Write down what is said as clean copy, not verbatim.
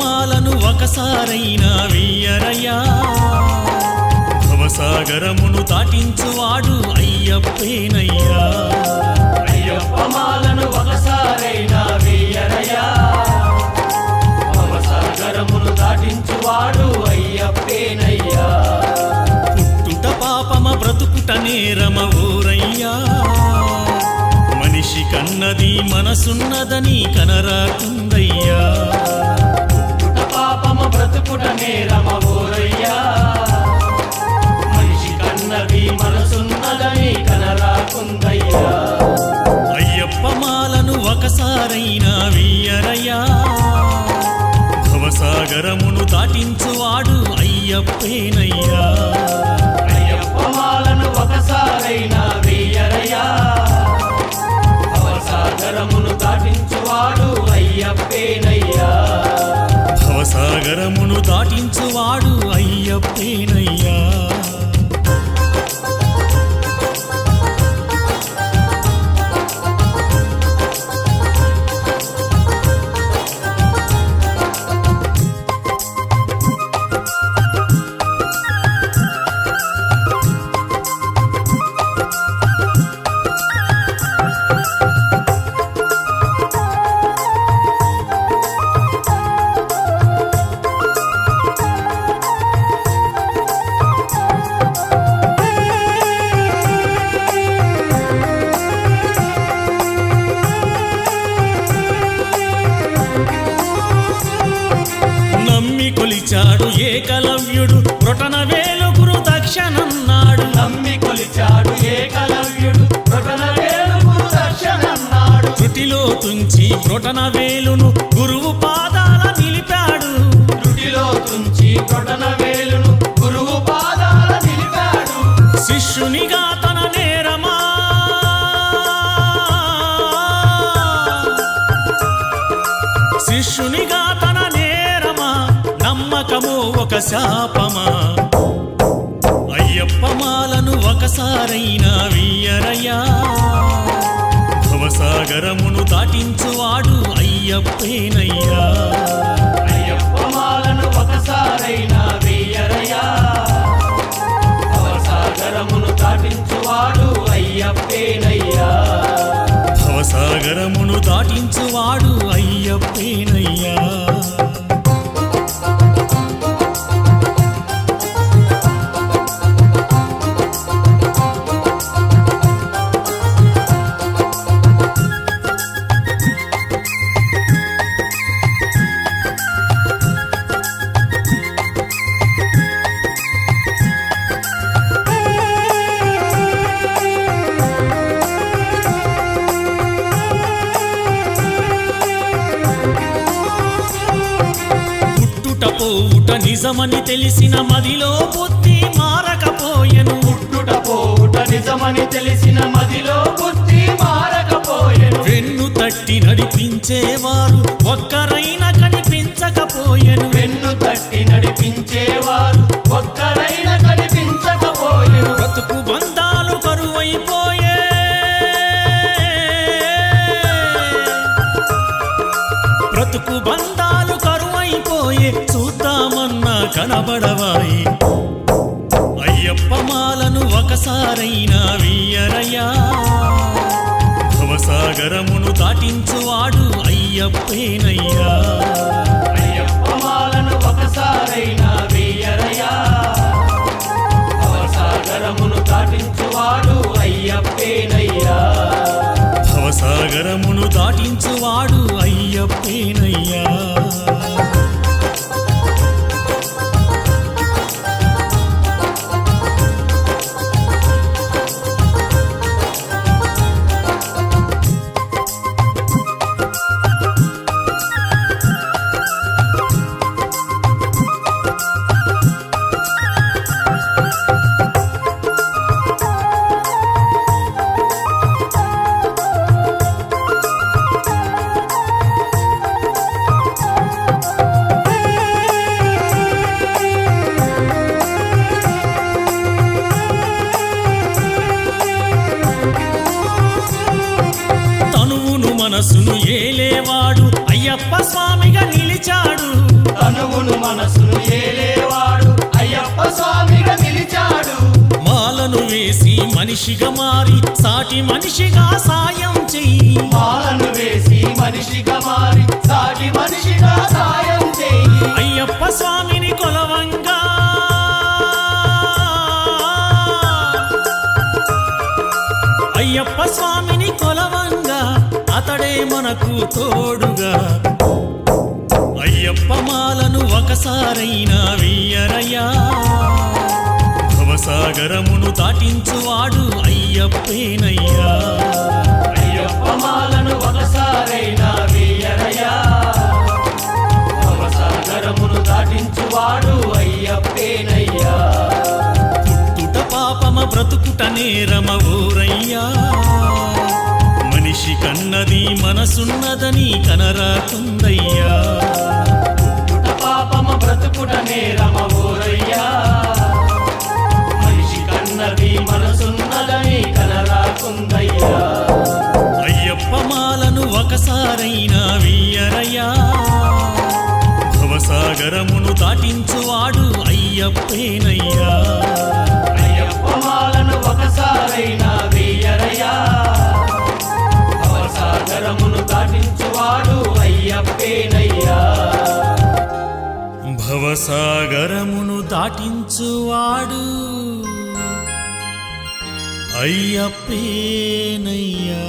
మాలను ఒకసారైనా వెయ్యరయ్యా భవసాగరమును దాటించువాడు అయ్యప్పేనయ్యా అయ్యప్ప మాలను ఒకసారైనా వెయ్యరయ్యా భవసాగరమును దాటించువాడు అయ్యప్పేనయ్యా పుట్టుట పాపమ బ్రతుకుట నేరమ ఊరయ్యా మనిషి కన్నది మనసున్నదని కనరాకుందయ్యా పుట్టుట పాపమ బ్రతుకుట నేరమ ఊరయ్యా మనిషి కన్నది మనసున్నదని కనరాకుందయ్యా అయ్యప్ప మాలను ఒకసారైనా వెయ్యరయ్యా భవసాగరమును దాటించువాడు అయ్యప్పేనయ్యా అయ్యప్ప మాలను ఒకసారైనా వెయ్యరయ్యా భవసాగరమును దాటించువాడు అయ్యప్పేనయ్యా భవసాగరమును దాటించువాడు అయ్యప్పేనయ్యా కొలిచాడు ఏకలవ్యుడు రొటన వేలుగురు దక్షనన్నాడు నమ్మి కొలిచాడు ఏకలవ్యుడు రొటన వేలుగురు దక్షనన్నాడు త్రుటిలో తుంచి రొటన వేలును గురువు పాదాల నిలిపాడు త్రుటిలో తుంచి రొటన వేలును గురువు పాదాల నిలిపాడు శిష్యునిగా తన నేరమా శిష్యునిగా తన నేరమా నమ్మకము ఒక శాపమా అయ్యప్ప మాలను ఒకసారైనా వెయ్యరయ్యా భవసాగరమును దాటించువాడు అయ్యప్పేనయ్యా అయ్యప్ప మాలను ఒకసారైనా వెయ్యరయ్యా భవసాగరమును దాటించువాడు అయ్యప్పేనయ్యా భవసాగరమును దాటించువాడు అయ్యప్పేనయ్యా పోవుట నిజమని తెలిసిన మదిలో బుద్ధి మారకపోయెను పుట్టుట పోవుట నిజమని తెలిసిన మదిలో బుద్ధి మారకపోయెను వెన్ను తట్టి నడిపించేవారు ఒక్కరైనా కనిపించకపోయెను వెన్ను తట్టి నడిపించేవారు ఒక్కరైనా కనిపించకపోయెను బ్రతుకు బంధాలు కరువైపోయే బ్రతుకు బంధాలు కరువైపోయే చూద్దామన్నా కనబడవాయి అయ్యప్ప మాలను ఒకసారైనా వెయ్యరయ్యా భవసాగరమును దాటించువాడు అయ్యప్పేనయ్యా అయ్యప్ప మాలను ఒకసారైనా వెయ్యరయ్యా భవసాగరమును దాటించువాడు అయ్యప్పేనయ్యా భవసాగరమును దాటించువాడు అయ్యప్పేనయ్యా స్వామిగా నిలిచాడు. తనువును మనసును ఏలేవాడు అయ్యప్ప స్వామిగా నిలిచాడు. మాలను వేసి మనిషిగా మారి సాటి మనిషిగా సాయం చెయ్యి. మాలను వేసి మనిషిగా మారి సాటి మనిషిగా సాయం చెయ్యి. అయ్యప్ప స్వామిని కొలవంగా అయ్యప్ప స్వామిని కొలవంగా అతడే మనకు తోడుగా. అయ్యప్ప మాలను ఒకసారైనా వెయ్యరయ్యా. భవసాగరమును దాటించువాడు అయ్యప్పేనయ్యా. అయ్యప్ప మాలను ఒకసారైనా వేయరయ్యా. భవసాగరమును దాటించువాడు అయ్యప్పేనయ్యా. పుట్టుట పాపమ బ్రతుకుట నేరమ ఊరయ్యా. మనిషి కన్నది మనసున్నదని కనరాకుందయ్యా. పుట్టుట పాపమ బ్రతుకుట నేరమ ఊరయ్యా. మనిషి కన్నది మనసున్నదని కనరాకుందయ్యా. అయ్యప్ప మాలను ఒకసారైనా వెయ్యరయ్యా. భవసాగరమును దాటించువాడు అయ్యప్పేనయ్యా. అయ్యప్ప మాలను ఒకసారైనా వేయరయ్యా. భవసాగరమును దాటించువాడు అయ్యప్పేనయ్యా. భవసాగరమును దాటించువాడు అయ్యప్పేనయ్యా.